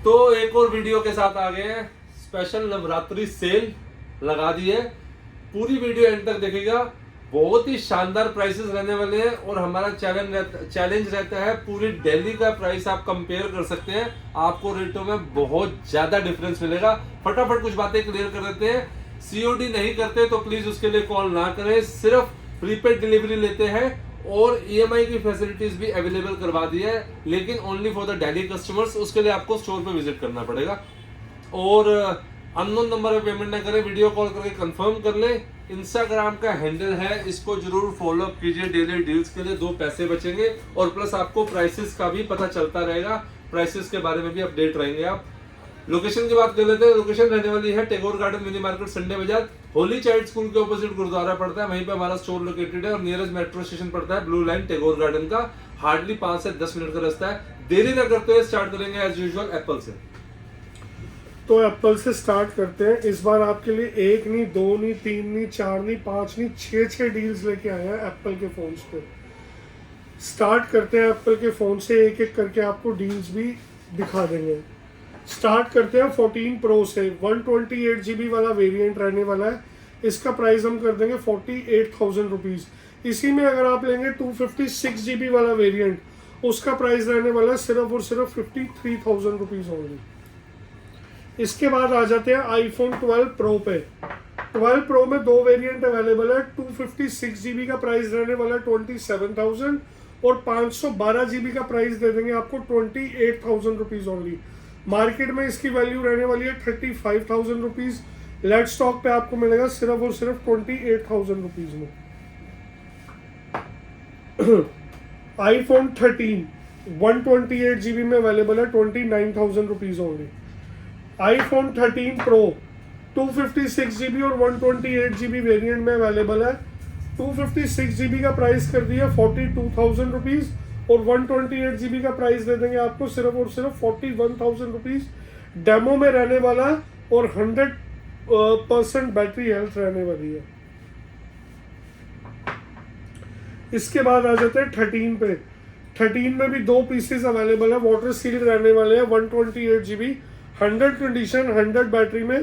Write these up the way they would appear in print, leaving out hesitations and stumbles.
तो एक और वीडियो के साथ आ गए हैं। स्पेशल नवरात्रि सेल लगा दी है। पूरी वीडियो एंड तक देखिएगा। बहुत ही शानदार प्राइसेस रहने वाले हैं और हमारा चैलेंज रहता है पूरी दिल्ली का प्राइस आप कंपेयर कर सकते हैं। आपको रेटों में बहुत ज्यादा डिफरेंस मिलेगा। फटाफट कुछ बातें क्लियर कर देते हैं। सीओडी नहीं करते तो प्लीज उसके लिए कॉल ना करें। सिर्फ प्रीपेड डिलीवरी लेते हैं और ईएमआई की फैसिलिटीज भी अवेलेबल करवा दी है, लेकिन only for the daily customers. उसके लिए आपको स्टोर पे विजिट करना पड़ेगा और अननोन नंबर पे पेमेंट ना करें, वीडियो कॉल करके कंफर्म कर ले। इंस्टाग्राम का हैंडल है, इसको जरूर फॉलो अप कीजिए। डेली डील्स के लिए 2 पैसे बचेंगे और प्लस आपको प्राइसेस का भी पता चलता रहेगा। प्राइसेस के बारे में भी अपडेट रहेंगे आप। लोकेशन की बात कर लेते हैं। लोकेशन रहने वाली है Tagore garden mini market, Sunday बाजार। होली चाइल्ड स्कूल के ऑपोजिट गुरुद्वारा पड़ता है, वहीं पे हमारा स्टोर लोकेटेड है और नियरेस्ट मेट्रो स्टेशन पड़ता है ब्लू लाइन टैगोर गार्डन का। हार्डली 5 से 10 मिनट का रास्ता है। देरी न करते हुए स्टार्ट करेंगे एज यूजुअल एप्पल से। तो एप्पल से स्टार्ट करते हैं। इस बार आपके लिए 1 नहीं, 2 नहीं, 3 नहीं, 4 नहीं, 5 नहीं, 6 डील्स लेके आए हैं एप्पल के फोन्स पे। स्टार्ट करते हैं एप्पल के फोन से, एक एक करके आपको डील्स भी दिखा देंगे। स्टार्ट करते हैं 14 प्रो से। 128 GB वाला वेरिएंट रहने वाला है। इसका प्राइस हम कर देंगे 48,000 रुपीज़। इसी में अगर आप लेंगे 256 GB वाला वेरिएंट, उसका प्राइस रहने वाला है सिर्फ और सिर्फ 53,000 रुपीज़ ओनली। इसके बाद आ जाते हैं आईफोन 12 प्रो पे। 12 प्रो में 2 वेरिएंट अवेलेबल है। 256 GB का प्राइस रहने वाला है 27,000 और 512 GB का प्राइस दे देंगे आपको 28,000 रुपीज़ ओनली। मार्केट में इसकी वैल्यू रहने वाली है 35,000 रुपीज़। लेट स्टॉक पे आपको मिलेगा सिर्फ और सिर्फ 28,000 रुपीज़ में। आईफोन 13 128 GB में अवेलेबल है 29,000 rupees only. IPhone 13 pro 256 GB और 128 GB वेरिएंट में अवेलेबल है। 256 GB का प्राइस कर दिया 42,000 रुपीज़ और 128 GB का प्राइस दे देंगे आपको सिर्फ और सिर्फ 41,000 रुपीज़। डेमो में रहने वाला और 100% बैटरी हेल्थ रहने वाली है। इसके बाद आ जाते हैं 13 पे। 13 में भी 2 पीसेस अवेलेबल है। वाटर सील्ड रहने वाले हैं। 128 GB 100 कंडीशन 100 बैटरी में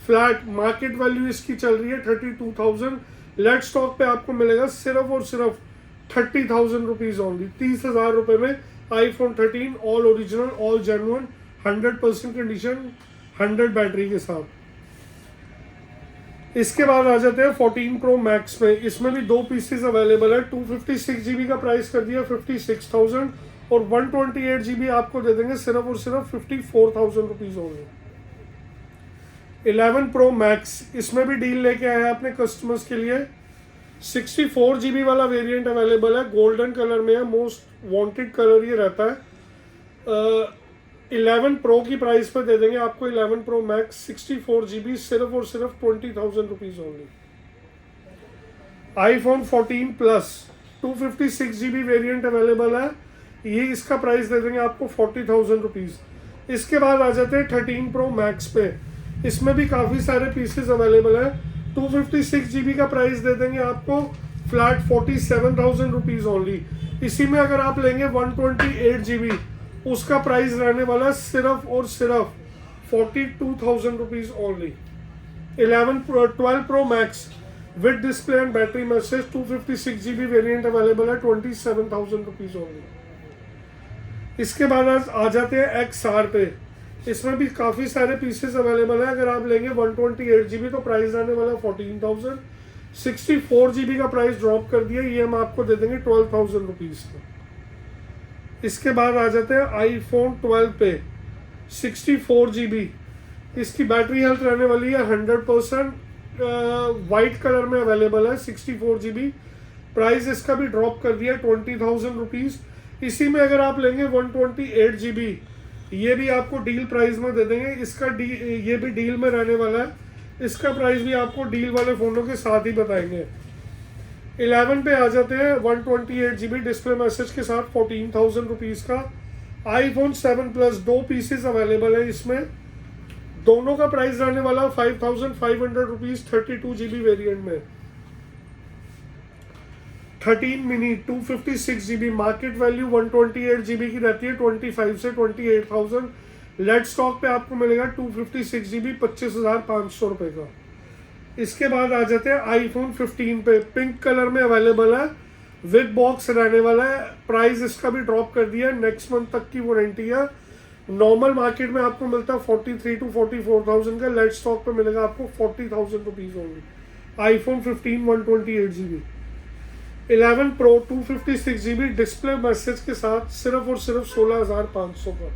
फ्लैट। मार्केट वैल्यू इसकी चल रही है 32,000। लेट स्टॉक पे आपको मिलेगा सिर्फ और सिर्फ 30,000 रुपीज़ ओनली। 30,000 रुपये में iPhone 13 all original all genuine 100% condition 100 battery के साथ। इसके बाद आ जाते हैं 14 प्रो मैक्स में। इसमें भी 2 पीसेस अवेलेबल है। 256 GB का प्राइस कर दिया 56,000 और 128 GB आपको दे देंगे सिर्फ और सिर्फ 54,000 रुपीज़ ओनली। 11 प्रो मैक्स, इसमें भी डील लेके आया है अपने कस्टमर्स के लिए। 64 GB वाला वेरिएंट अवेलेबल है। गोल्डन कलर में है, मोस्ट वांटेड कलर ये रहता है। 11 प्रो की प्राइस पे दे देंगे आपको 11 प्रो मैक्स 64 GB सिर्फ और सिर्फ 20,000 rupees only. IPhone 14 plus 256 GB variant available है। ये इसका प्राइस दे देंगे आपको 40,000 रुपीज़। इसके बाद आ जाते हैं 13 प्रो मैक्स पे। इसमें भी काफ़ी सारे पीसेस अवेलेबल है। 256 GB का प्राइस दे देंगे आपको फ्लैट 47,000 रुपीज़ ओनली। इसी में अगर आप लेंगे 128 GB, उसका प्राइस रहने वाला सिर्फ और सिर्फ 42,000 rupees only. 12 pro max with display and battery message 256 GB variant available है 27,000 रुपीज़ ओनली। इसके बाद आ जाते हैं XR पे। इसमें भी काफ़ी सारे पीसेस अवेलेबल है। अगर आप लेंगे 128 GB तो प्राइस आने वाला 14,000। 64 GB का प्राइस ड्रॉप कर दिया, ये हम आपको दे देंगे 12,000 रुपीज़ का। इसके बाद आ जाते हैं आईफोन 12 पे। 64 GB इसकी बैटरी हेल्थ रहने वाली है 100%। वाइट कलर में अवेलेबल है 64 GB। प्राइस इसका भी ड्रॉप कर दिया 20,000 रुपीज़। इसी में अगर आप लेंगे 128 GB, ये भी आपको डील प्राइस में दे देंगे। ये भी डील में रहने वाला है। इसका प्राइस भी आपको डील वाले फ़ोनों के साथ ही बताएंगे। 11 पे आ जाते हैं 128 GB डिस्प्ले मैसेज के साथ 14,000 रुपीज़ का। आईफोन 7 प्लस 2 पीसेस अवेलेबल है। इसमें दोनों का प्राइस रहने वाला 5,500 रुपीज़ 32 GB वेरिएंट में। 13 mini 256 GB market value 128 GB की रहती है 25 से 28,000। लेट स्टॉक पे आपको मिलेगा 256 GB 25,500 रुपये का। इसके बाद आ जाते हैं आईफोन 15 पे, पिंक कलर में अवेलेबल है, विद बॉक्स रहने वाला है। प्राइस इसका भी ड्रॉप कर दिया है, नेक्स्ट मंथ तक की वारंटी है। नॉर्मल मार्केट में आपको मिलता है 43 to 44,000 का, लेट स्टॉक पे मिलेगा आपको 40,000 rupees only. IPhone 15 128 GB 11 Pro 256 GB display message के साथ सिर्फ और सिर्फ 16,500 का।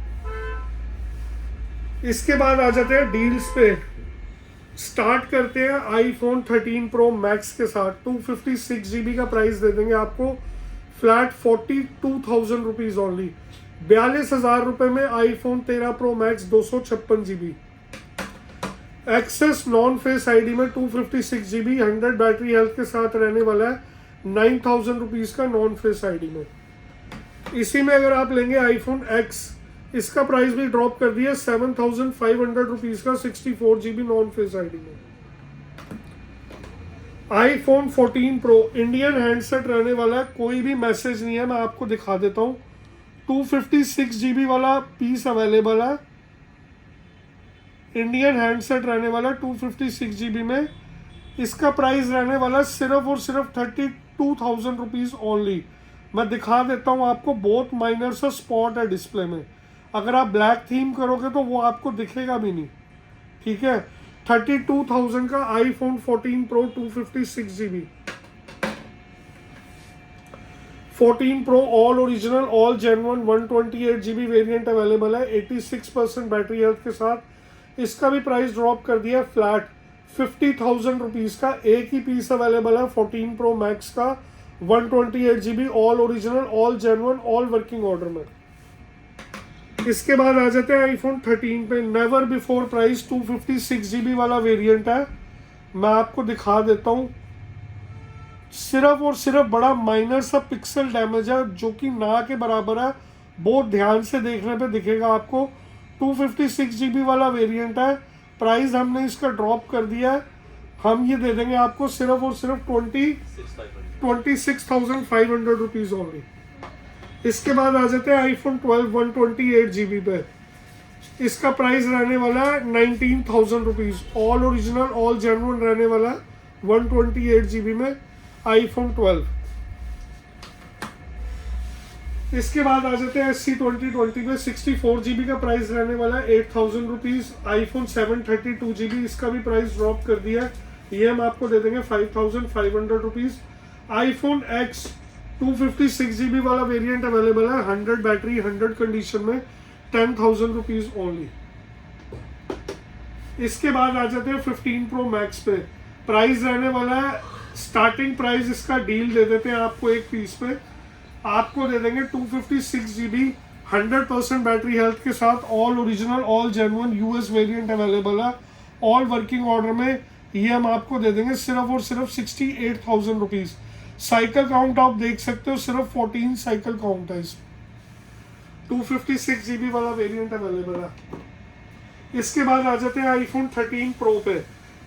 इसके बाद आ जाते हैं डील्स पे। स्टार्ट करते हैं आईफोन 13 Pro Max के साथ। 256 GB का प्राइस दे देंगे आपको फ्लैट 42,000 रुपीज़ ओनली। 42,000 रुपये में iPhone 13 Pro Max 256 GB। Access non face ID में 256 GB 100 बैटरी हेल्थ के साथ रहने वाला है 9,000 रुपीज़ का नॉन फेस आईडी में। इसी में अगर आप लेंगे आईफोन X, इसका प्राइस भी ड्रॉप कर दिया 7,500 रुपीज़ का 64 GB नॉन फेस आईडी में। आईफोन 14 Pro इंडियन हैंडसेट रहने वाला है, कोई भी मैसेज नहीं है, मैं आपको दिखा देता हूँ। 256 GB वाला पीस अवेलेबल है, इंडियन हैंडसेट रहने वाला 256 GB में। इसका प्राइस रहने वाला सिर्फ और सिर्फ 32,000 रुपीज़ ओनली। मैं दिखा देता हूँ आपको, बहुत माइनर सा स्पॉट है डिस्प्ले में, अगर आप ब्लैक थीम करोगे तो वो आपको दिखेगा भी नहीं, ठीक है। 32,000 का iPhone 14 Pro 256 GB 14 Pro all original all genuine 128 GB variant available है 86% बैटरी हेल्थ के साथ। इसका भी प्राइस ड्रॉप कर दिया फ्लैट 50,000 रुपीज़ का। एक ही पीस अवेलेबल है 14 Pro Max का 128 GB all original all genuine all working order में। इसके बाद आ जाते हैं आईफोन 13 पे। नेवर बिफोर प्राइस 256 GB वाला वेरिएंट है, मैं आपको दिखा देता हूँ। सिर्फ और सिर्फ बड़ा माइनर सा पिक्सल डैमेज है जो कि ना के बराबर है, बहुत ध्यान से देखने पे दिखेगा आपको। 256 GB वाला वेरिएंट है, प्राइस हमने इसका ड्रॉप कर दिया है, हम ये दे देंगे आपको सिर्फ और सिर्फ 26,500 रुपीज़ ओनली। इसके बाद आ जाते हैं आईफोन 12 128 GB पे। इसका प्राइस रहने वाला है 19,000 rupees, all original all genuine रहने वाला है 128 GB में आईफोन 12। इसके बाद आ जाते हैं SC 2020 में 64 GB का प्राइस रहने वाला है 8,000 रुपीज़। आईफोन 7 32 GB, इसका भी प्राइस ड्रॉप कर दिया है, ये हम आपको दे देंगे 5,500 रुपीज़। आईफोन X 256 GB वाला वेरिएंट अवेलेबल है, 100 बैटरी 100 कंडीशन में 10,000 रुपीज़ ओनली। इसके बाद आ जाते हैं 15 Pro Max पे। प्राइस रहने वाला है, स्टार्टिंग प्राइस इसका डील दे देते हैं आपको एक पीस पे, आपको दे देंगे 256 GB 100% बैटरी हेल्थ के साथ all original all genuine US variant available है ऑल वर्किंग ऑर्डर में। ये हम आपको दे देंगे सिर्फ और सिर्फ 68,000 रुपीज़। साइकिल काउंट आप देख सकते हो, सिर्फ 14 साइकिल काउंट है इसमें। 256 GB वाला वेरिएंट अवेलेबल है। इसके बाद आ जाते हैं आईफोन 13 Pro पे।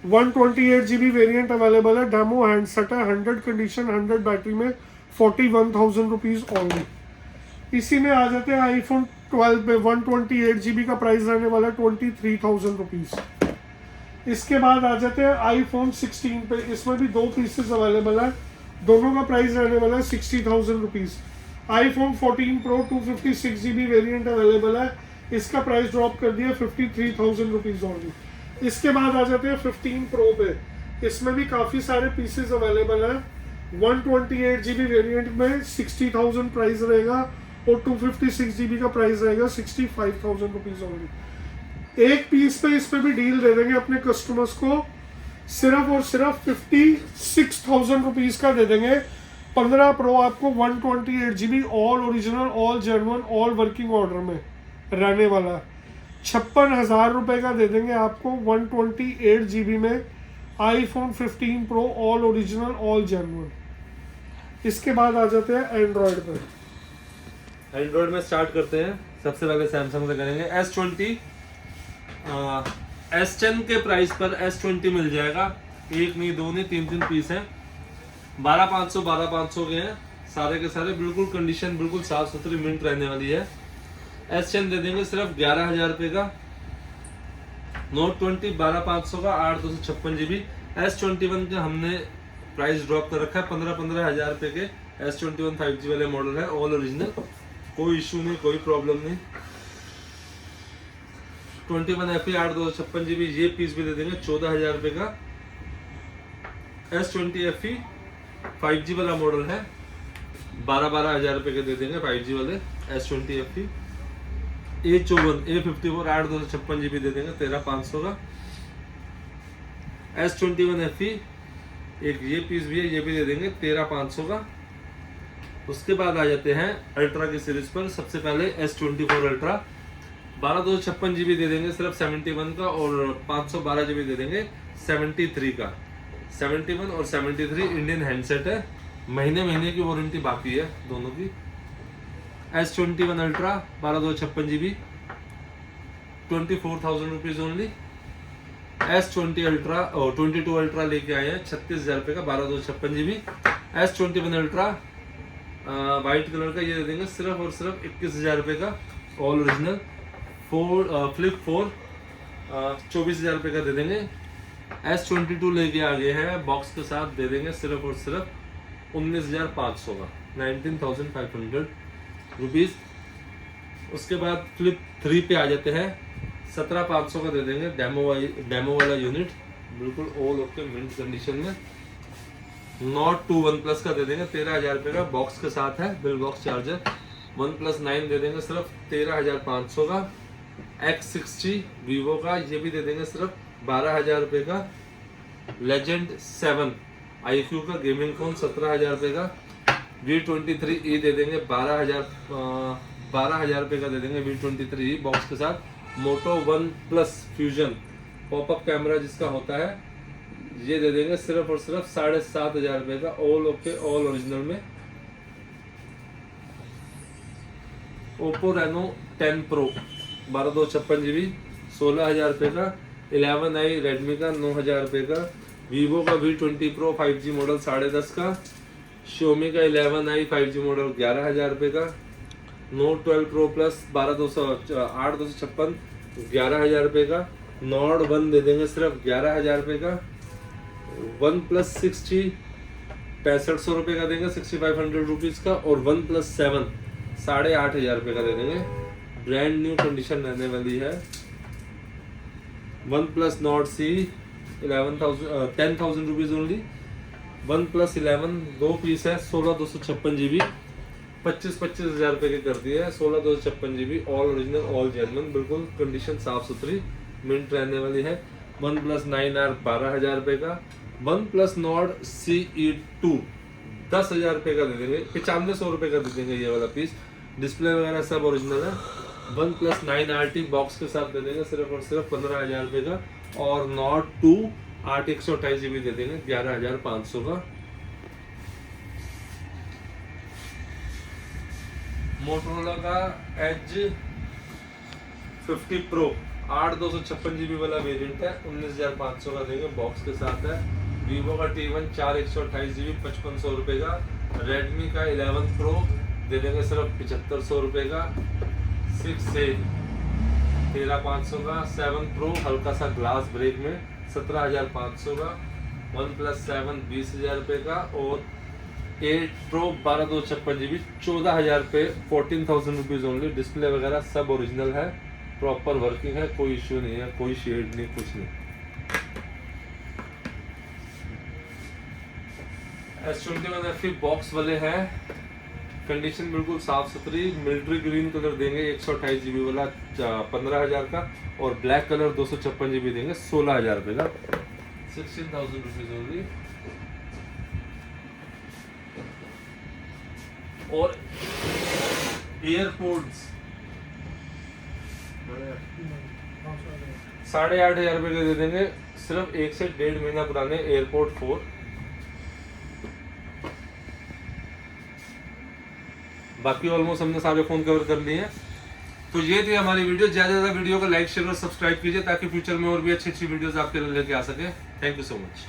128 GB वेरिएंट अवेलेबल है, डेमो हैंडसेट है, 100 कंडीशन 100 बैटरी में 41,000 रुपीज़ ओनली। इसी में आ जाते हैं आईफोन 12 पे। 128 GB का प्राइस रहने वाला है 23,000 रुपीज़। इसके बाद आ जाते हैं आईफोन 16 पे। इसमें भी 2 पीसेस अवेलेबल है, दोनों का प्राइस रहने वाला है 60,000 rupees. IPhone 14 Pro 256 GB variant available है, इसका प्राइस ड्रॉप कर दिया 53,000 रुपीज़ ओनली। इसके बाद आ जाते हैं 15 Pro पे। इसमें भी काफ़ी सारे पीसेस अवेलेबल हैं। 128 GB वेरिएंट में 60,000 प्राइस रहेगा और 256 GB का प्राइस रहेगा 65,000 रुपीज़ ओनली। एक पीस पे इस पे भी डील दे देंगे अपने कस्टमर्स को, सिर्फ और सिर्फ 56,000 रुपीज़ का दे देंगे। 15 Pro आपको 128 GB all original all genuine all working order में रहने वाला 56,000 रुपये का दे देंगे आपको 128 GB में iPhone 15 Pro all original all genuine. इसके बाद आ जाते हैं एंड्रॉयड पे। एंड्रॉयड में स्टार्ट करते हैं, सबसे पहले सैमसंग से करेंगे। S20 S10 के प्राइस पर S20 मिल जाएगा, एक नहीं दो नहीं 3 पीस हैं, 12,500 के हैं सारे के सारे। बिल्कुल कंडीशन बिल्कुल साफ सुथरी मिंट रहने वाली है। S10 दे देंगे सिर्फ 11,000 रुपए का। Note 20 12,500 का 8/256 GB। S21 का हमने प्राइस ड्रॉप कर रखा है 15-15 हजार रुपए के। S21 5G वाले मॉडल है, ऑल ओरिजिनल, कोई इशू नहीं, कोई प्रॉब्लम नहीं। 21 FE 8/256 ये पीस भी दे देंगे 14,000 रुपए का। S20 FE 5G वाला मॉडल है, 12-12 हजार रुपए के दे देंगे 5G वाले S20 FE। A54 A54 8/256 दे देंगे 13,500 का। S21 FE एक ये पीस भी है, ये भी दे देंगे 13,500 का। उसके बाद आ जाते हैं अल्ट्रा की सीरीज पर। सबसे पहले S24 अल्ट्रा 12/256 दे देंगे सिर्फ 71 का, और 512 GB दे देंगे 73 का। 71 और 73 इंडियन हैंडसेट है, महीने की वारंटी बाकी है दोनों की। S21 ultra 12/256 24,000 rupees only. S20 ultra और 22 अल्ट्रा लेके आए हैं 36,000 रुपए का 12/256 GB। S21 ultra white colour का ये दे देंगे सिर्फ और सिर्फ 21,000 रुपए का, ऑल ओरिजिनल। फ्लिप 4 24,000 रुपए का दे देंगे। S22 लेके आ गए हैं बॉक्स के साथ, दे देंगे सिर्फ और सिर्फ 19,500 का, 19,500 रुपीज। उसके बाद फ्लिप 3 पे आ जाते हैं, 17,500 का दे देंगे डेमो वाला यूनिट, बिल्कुल ऑल ओके मिंट कंडीशन में। Note 2 OnePlus का दे देंगे 13,000 रुपए का, बॉक्स के साथ है, बिल बॉक्स चार्जर। OnePlus 9 दे देंगे सिर्फ 13,500 का। X60 वीवो का ये भी दे देंगे सिर्फ 12,000 रुपए का। Legend 7 iQOO का गेमिंग फोन 17,000 रुपए का। V23e दे देंगे 12,000 रुपए का दे देंगे V23e बॉक्स के साथ। Moto OnePlus Fusion popup camera जिसका होता है, ये दे देंगे सिर्फ और सिर्फ 7,500 रुपए का, ऑल ओके ऑल ओरिजिनल में। Oppo Reno 10 Pro 12/256 16,000 रुपए का। 11i Redmi का 9,000 रुपए का। Vivo का V20 Pro 5G मॉडल 10.5 का। Xiaomi का 11i 5G मॉडल 11,000 रुपए का। Note 12 Pro Plus 8/256 11,000 रुपए का। Nord 1 दे देंगे सिर्फ 11,000 रुपए का। OnePlus 60 6500 रुपए का देंगे, 6,500 रुपीज का। और OnePlus 7 8,500 रुपए का दे देंगे, ब्रांड न्यू कंडीशन रहने वाली है। OnePlus Nord C 10,000 rupees only. OnePlus 11 दो पीस है 16,256 GB, 25,000 रुपए के कर दिए है। 16,256 GB all original all genuine, बिल्कुल कंडीशन साफ सुथरी मिंट रहने वाली है। OnePlus 9R 12,000 रुपए का। OnePlus Nord CE2 10,000 रुपए का दे देंगे, 9,500 रुपए का दे देंगे ये वाला पीस, डिस्प्ले वगैरह सब ओरिजिनल है। OnePlus 9RT बॉक्स के साथ दे देंगे सिर्फ और सिर्फ 15,000 रुपए का। और Nord 2 8 128 GB दे देंगे 11,500 का। मोटोरोला का Edge 50 Pro 8/256 GB वाला वेरिएंट है, 19,500 का देंगे, बॉक्स के साथ है। Vivo का T1 4 128 GB 5,500 रुपए का। Redmi का 11 Pro दे देंगे सिर्फ 7,500 रुपए का। 6A 13,500 का। 7 Pro हल्का सा ग्लास ब्रेक में 17,500 का। OnePlus 7 20,000 रुपए का। और 8 Pro 12/256 GB 14,000 रुपए, 14,000 रुपीज ओनली। डिस्प्ले वगैरह सब ओरिजिनल है, प्रॉपर वर्किंग है, कोई इश्यू नहीं है, कोई शेड नहीं, कुछ नहीं। S21 FE बॉक्स वाले हैं, कंडीशन बिल्कुल साफ सुथरी, मिलिट्री ग्रीन कलर देंगे 128 GB वाला 15,000 का। और ब्लैक कलर 256 GB देंगे 16,000 रुपए का, 16,000 रुपीज ओनली। और एयरपोर्ट्स 8,500 रुपए के दे देंगे, सिर्फ 1 से 1.5 महीना पुराने एयरपोर्ट 4। बाकी ऑलमोस्ट हमने सारे फोन कवर कर लिए हैं। तो ये थी हमारी वीडियो। ज़्यादा वीडियो को लाइक शेयर और सब्सक्राइब कीजिए ताकि फ्यूचर में और भी अच्छी वीडियोस आपके लिए लेके आ सके। Thank you so much.